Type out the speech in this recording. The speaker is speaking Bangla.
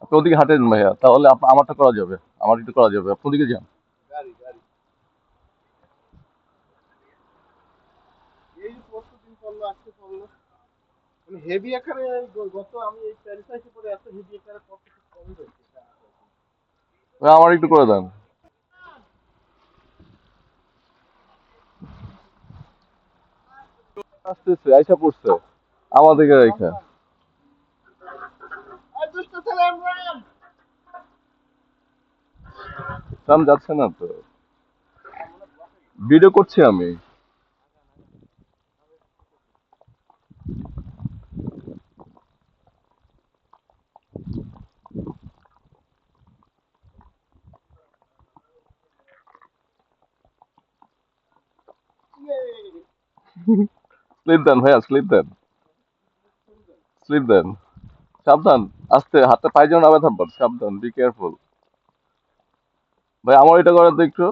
আপনি ওদিকে হাঁটেন ভাইয়া, তাহলে আমারটা করা যাবে, আমার একটু করা যাবে, আপনি ওদিকে যান। ভাই, আমার একটু করে দেন। আসতেছে, আইসা পড়ছে আমাদেরকে রেখা। কাম যাচ্ছে না তো, ভিডিও করছি আমি। স্লিপ দেন ভাইয়া, স্লিপ দেন, স্লিপ দেন। সাবধান, আস্তে, হাতে পায়ে যেন না ব্যথা পান, সাবধান, বি কেয়ারফুল। ভাই আমার এটা করেন তো একটু।